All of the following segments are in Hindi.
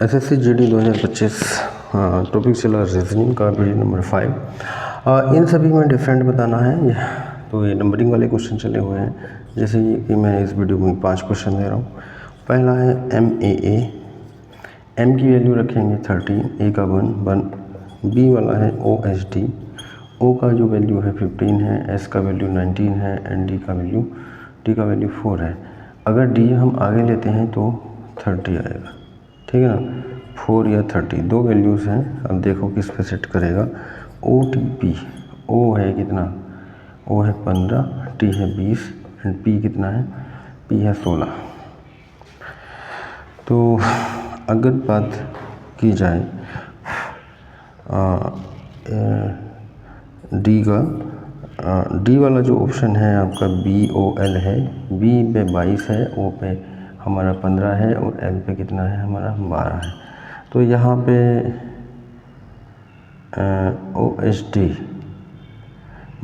एसएससी जीडी 2025 टॉपिक चला रीजनिंग का वीडियो नंबर 5। इन सभी में डिफरेंट बताना है। तो ये नंबरिंग वाले क्वेश्चन चले हुए हैं। जैसे कि मैं इस वीडियो में 5 क्वेश्चन दे रहा हूँ। पहला है MAA, M की वैल्यू रखेंगे 13, A का 1, B वाला है OSD, O का जो वैल्यू है 15 है, S का वैल्यू 19 है एंड D का वैल्यू 4 है। अगर D हम आगे लेते हैं तो 30 आएगा, ठीक है ना। 4 या 30 दो वैल्यूज़ हैं। अब देखो किस पे सेट करेगा। OTP, O है कितना, O है 15, T है 20 एंड P कितना है, P है 16। तो अगर बात की जाए डी का, डी वाला जो ऑप्शन है आपका BOL है। B पे 22 है, O पे हमारा 15 है और L पे कितना है हमारा 12 है। तो यहाँ पे OSD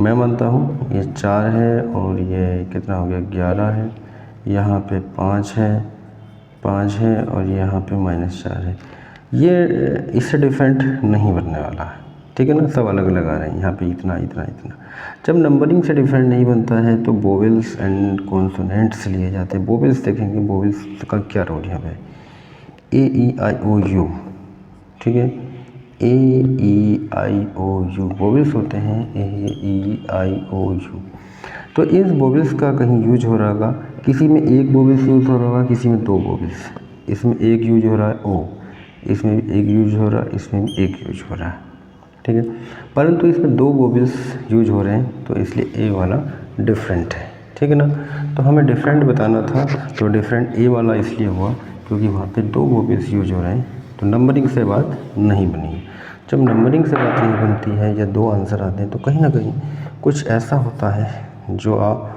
मैं मानता हूँ ये 4 है और ये कितना हो गया 11 है। यहाँ पे 5 है और यहाँ पे -4 है। ये इससे डिफरेंट नहीं बनने वाला है, ठीक है ना। सब अलग अलग आ रहे हैं यहाँ पे इतना। जब नंबरिंग से डिफरेंट नहीं बनता है तो वोवेल्स एंड कॉन्सोनेंट्स लिए जाते हैं। वोवेल्स देखेंगे, वोवेल्स का क्या रोल है भाई। AEIOU, ठीक है, AEIOU वोवेल्स होते हैं। AEIOU तो इस वोवेल्स का कहीं यूज हो रहा होगा, किसी में एक वोवेल्स यूज हो रहा होगा, किसी में दो वोवेल्स। इसमें एक यूज हो रहा है O, इसमें भी एक यूज हो रहा है, इसमें भी एक यूज हो रहा है, ठीक है। परंतु इसमें दो वोवेल्स यूज हो रहे हैं तो इसलिए A वाला डिफरेंट है, ठीक है ना। तो हमें डिफरेंट बताना था तो डिफरेंट A वाला इसलिए हुआ क्योंकि वहाँ पे दो वोवेल्स यूज हो रहे हैं। तो नंबरिंग से बात नहीं बनी। जब नंबरिंग से बात नहीं बनती है या दो आंसर आते हैं तो कहीं ना कहीं कुछ ऐसा होता है जो आप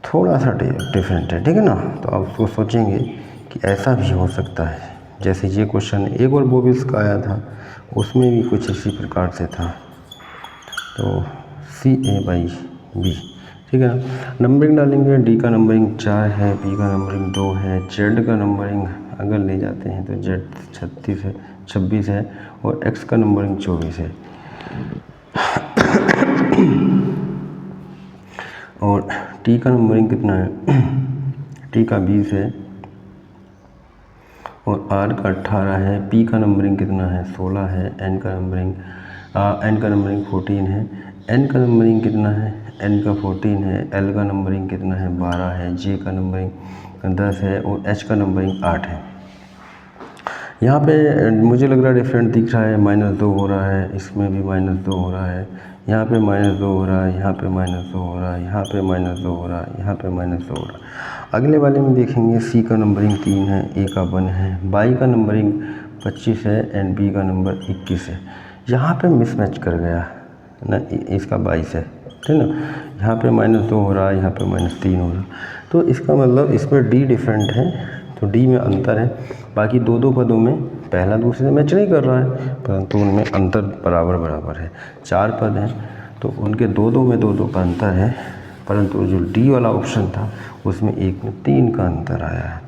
थोड़ा सा डिफरेंट है, ठीक है ना। तो आप उसको सोचेंगे कि ऐसा भी हो सकता है। जैसे ये क्वेश्चन एक और वोवेल्स का आया था, उसमें भी कुछ इसी प्रकार से था। तो CA/B, ठीक है ना। नंबरिंग डालेंगे, D का नंबरिंग 4 है, B का नंबरिंग 2 है, Z का नंबरिंग अगर ले जाते हैं तो Z 26 है और X का नंबरिंग 24 है और T का नंबरिंग कितना है, T का 20 है और R का 18 है। P का नंबरिंग कितना है 16 है। N का नंबरिंग 14 है। N का नंबरिंग कितना है, N का 14 है। L का नंबरिंग कितना है 12 है। J का नंबरिंग 10 है और H का नंबरिंग 8 है। यहाँ पे मुझे लग रहा है डिफरेंट दिख रहा है, -2 हो रहा है, इसमें भी -2 हो रहा है, यहाँ पे -2 हो रहा है, यहाँ पे -2 हो रहा है, यहाँ पे -2 हो रहा है, यहाँ पे -2 हो रहा है। अगले वाले में देखेंगे C का नंबरिंग 3 है, A का 1 है, Y का नंबरिंग 25 है एंड B का नंबर 21 है। यहाँ पे मिसमैच कर गया ना, इसका 22 है, ठीक है ना। यहाँ पे -2 हो रहा है, यहाँ पे -3 हो रहा है। तो इसका मतलब इसमें D डिफरेंट है, तो D में अंतर है। बाकी दो पदों में पहला दूसरे से मैच नहीं कर रहा है, परंतु उनमें अंतर बराबर है। 4 पद हैं तो उनके दो में दो का अंतर है, परंतु जो D वाला ऑप्शन था उसमें 1 में 3 का अंतर आया है।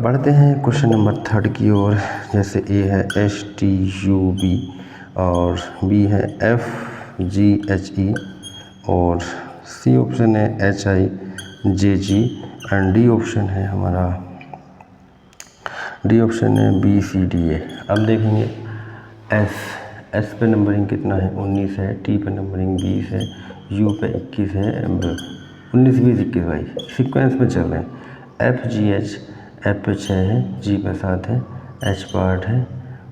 बढ़ते हैं क्वेश्चन नंबर 3 की ओर। जैसे A है STUB और B है FGHE और C ऑप्शन है HIJG एंड D ऑप्शन है हमारा, D ऑप्शन है BCDA। अब देखेंगे S पे नंबरिंग कितना है 19 है, T पे नंबरिंग 20 है, U पे 21 है। 19, 20, 21 भाई सीक्वेंस में चल रहे हैं। FGH, F पे 6 है, G पे 7 है, H पे 8 है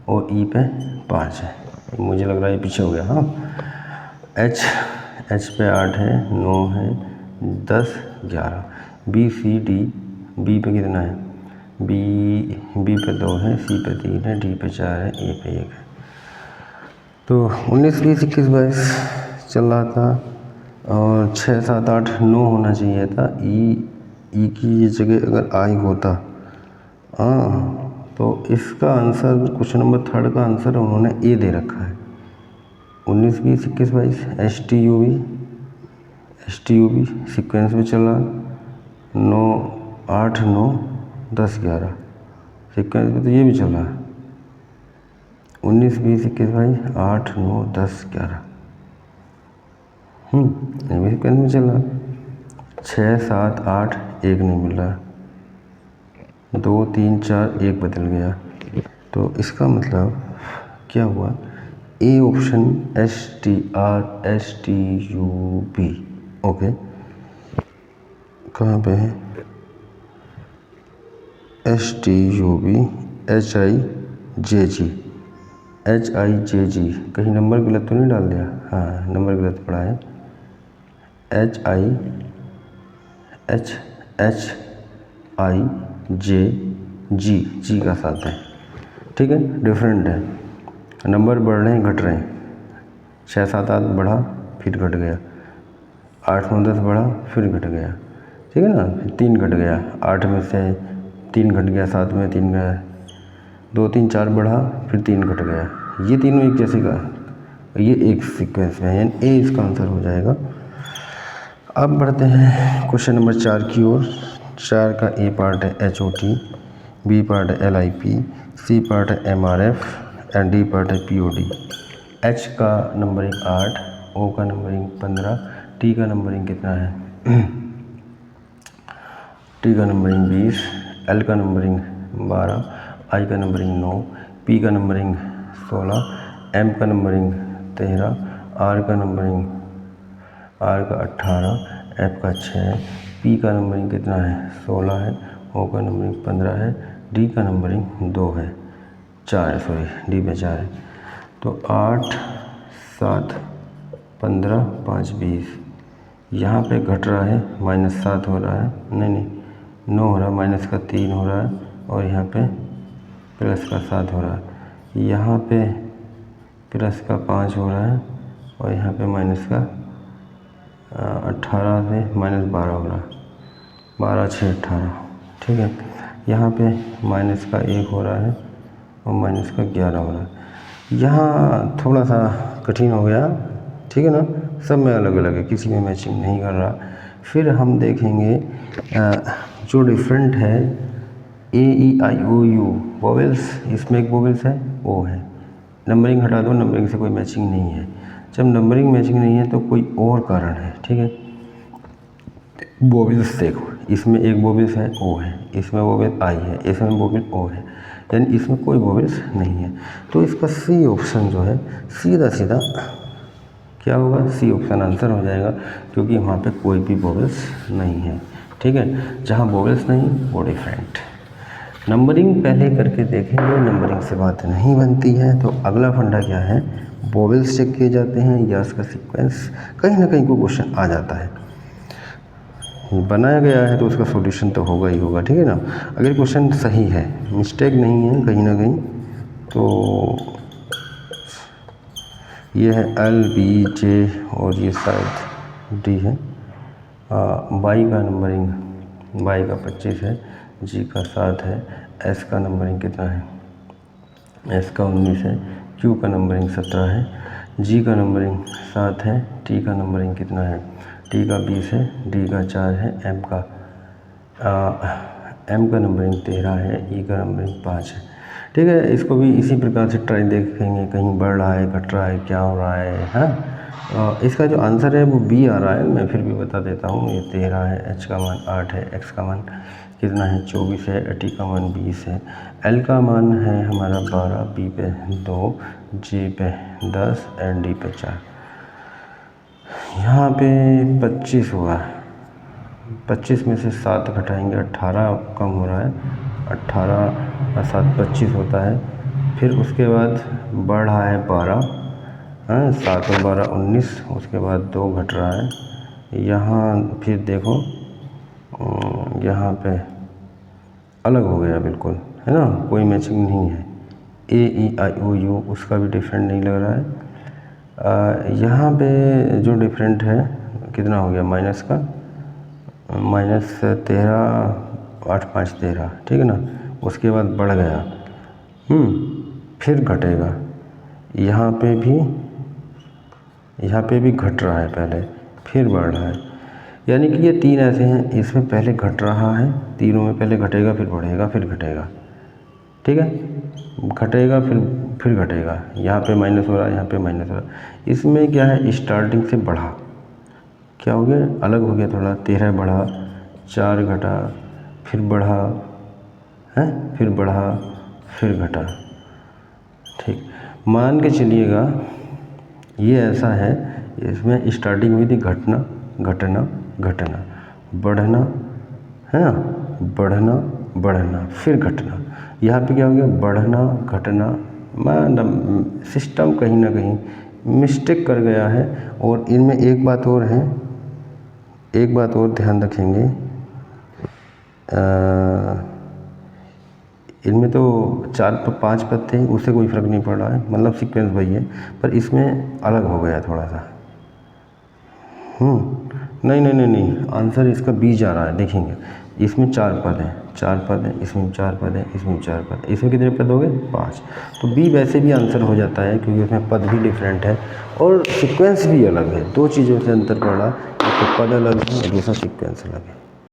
और E पे 5 है। मुझे लग रहा है ये पीछे हो गया। हाँ, H पे 8 है, 9 है, 10, 11। BCD, B पे कितना है, B पे 2 है, C पे 3 है, D पे 4 है, A पे 1 है। तो 19, 20, 21, 22 चल रहा था और 6, 7, 8, 9 होना चाहिए था। ई की ये जगह अगर आई होता तो इसका आंसर क्वेश्चन नंबर 3 का आंसर उन्होंने ए दे रखा है। 19, 20, 21, 22 STUB सीक्वेंस में चला। 9, 8, 9, 10, 11 सीक्वेंस में तो ये भी चल रहा है 19 20 21 22 8 9 10 11 ये भी सीक्वेंस में चल रहा है। 6 7 8 1 नहीं मिल रहा, 2 3 4 1 बदल गया। तो इसका मतलब क्या हुआ, ए ऑप्शन STRSTUB। ओके, कहाँ पे है STUB HIJG, कहीं नंबर गलत तो नहीं डाल दिया? हाँ, नंबर गलत पड़ा है। HIJG, जी का साथ है, ठीक है, डिफरेंट है, नंबर बढ़ रहे हैं घट रहे हैं। 6 7 8 बढ़ा फिर घट गया, 8 9 10 बढ़ा फिर घट गया, ठीक है ना, फिर 3 घट गया, 8 में से 3 घट गया, 7 में 3 गया, 2 3 4 बढ़ा फिर 3 घट गया। ये तीनों एक जैसे का, ये एक सीक्वेंस में है, यानी ए इसका आंसर हो जाएगा। अब बढ़ते हैं क्वेश्चन नंबर 4 की ओर। 4 का ए पार्ट है HOT, बी पार्ट है LIP, सी पार्ट है MRF एंड डी पार्ट है POD। H का नंबरिंग 8, O का नंबरिंग 15, T का नंबरिंग कितना है T का नंबरिंग 20, L का नंबरिंग 12, I का नंबरिंग 9, P का नंबरिंग 16, M का नंबरिंग 13, R का 18, F का 6, P का नंबरिंग कितना है 16 है, O का नंबरिंग 15 है, D का नंबरिंग 2 है, 4 है, सॉरी D में 4 है। तो 8 7 15 5 20, यहाँ पे घट रहा है -7 हो रहा है, नहीं 9 हो रहा है, माइनस का 3 हो रहा है, और यहाँ पे प्लस का 7 हो रहा है, यहाँ पे प्लस का 5 हो रहा है, और यहाँ पे माइनस का 18 से -12 हो रहा है, 12 6 18, ठीक है। यहाँ पे माइनस का 1 हो रहा है और माइनस का 11 हो रहा है। यहाँ थोड़ा सा कठिन हो गया, ठीक है ना, सब में अलग अलग है, किसी में मैचिंग नहीं कर रहा। फिर हम देखेंगे जो डिफरेंट है AEIOU वोवेल्स, इसमें एक वोवेल्स है O है, नंबरिंग हटा दो, नंबरिंग से कोई मैचिंग नहीं है। जब नंबरिंग मैचिंग नहीं है तो कोई और कारण है, ठीक है। वोवेल्स देखो, इसमें एक वोवेल्स है O है, इसमें वोवेल I है, इसमें वोवेल O है, यानी इसमें कोई वोवेल्स नहीं है। तो इसका C ऑप्शन जो है सीधा सीधा क्या होगा, C ऑप्शन आंसर हो जाएगा, क्योंकि वहाँ पे कोई भी वोवेल्स नहीं है, ठीक है। जहाँ वोवेल्स नहीं वो डिफरेंट। नंबरिंग पहले करके देखेंगे, नंबरिंग से बात नहीं बनती है। तो अगला फंडा क्या है, वोवेल्स चेक किए जाते हैं या उसका सीक्वेंस, कहीं ना कहीं कोई क्वेश्चन आ जाता है, बनाया गया है तो उसका सॉल्यूशन तो होगा ही होगा, ठीक है ना। अगर क्वेश्चन सही है, मिस्टेक नहीं है कहीं ना कहीं, तो ये है LBJ और ये शायद D है। Y का नंबरिंग, Y का 25 है, G का 7 है, S का नंबरिंग कितना है, S का 19 है, Q का नंबरिंग 17 है, G का नंबरिंग 7 है, T का नंबरिंग कितना है, T का 20 है, D का 4 है, M का नंबरिंग 13 है, E का नंबरिंग 5 है, ठीक है। इसको भी इसी प्रकार से ट्राई देखेंगे, कहीं बढ़ रहा है घट रहा है क्या हो रहा है, हाँ। इसका जो आंसर है वो B आ रहा है, मैं फिर भी बता देता हूँ। ये 13 है, H का मान 8 है, X का मान कितना है 24 है, T का मान 20 है, L का मान है हमारा 12, B पे 2, G पे 10 एंड D पे 4। यहाँ पे 25 हुआ, 25 में से 7 घटाएंगे 18 कम हो रहा है, 18 और 7 25 होता है। फिर उसके बाद बढ़ रहा है 12, 7 और 12 19, उसके बाद 2 घट रहा है। यहाँ फिर देखो यहाँ पे अलग हो गया बिल्कुल, है ना, कोई मैचिंग नहीं है। AEIOU उसका भी डिफरेंट नहीं लग रहा है। यहाँ पे जो डिफरेंट है कितना हो गया, माइनस का -13 8 5 13, ठीक है ना। उसके बाद बढ़ गया, फिर घटेगा। यहाँ पे भी घट रहा है पहले, फिर बढ़ रहा है, यानी कि ये 3 ऐसे हैं, इसमें पहले घट रहा है, तीनों में पहले घटेगा फिर बढ़ेगा फिर घटेगा, ठीक है, घटेगा फिर घटेगा, यहाँ पे माइनस हो रहा है, यहाँ पे माइनस हो रहा है। इसमें क्या है, स्टार्टिंग से बढ़ा, क्या हो गया, अलग हो गया थोड़ा, 13 बढ़ा, 4 घटा, फिर बढ़ा है, फिर बढ़ा, फिर घटा। ठीक, मान के चलिएगा ये ऐसा है, इसमें स्टार्टिंग हुई थी घटना घटना घटना, बढ़ना है ना, बढ़ना बढ़ना, फिर घटना। यहाँ पे क्या हो गया, बढ़ना घटना, मतलब सिस्टम कहीं ना कहीं मिस्टेक कर गया है। और इनमें एक बात और है, एक बात और ध्यान रखेंगे, इनमें तो 4-5 पद थे, उससे कोई फ़र्क नहीं पड़ रहा है, मतलब सीक्वेंस वही है, पर इसमें अलग हो गया थोड़ा सा। नहीं नहीं नहीं नहीं, आंसर इसका बी जा रहा है, देखेंगे इसमें 4 पद हैं, 4 पद हैं, इसमें 4 पद हैं, इसमें 4 पद, इसमें कितने पद हो गए, 5। तो बी वैसे भी आंसर हो जाता है, क्योंकि उसमें पद भी डिफरेंट है और सीक्वेंस भी अलग है। 2 चीज़ों से अंतर पड़ रहा है, एक तो पद अलग है और दूसरा सीक्वेंस अलग है।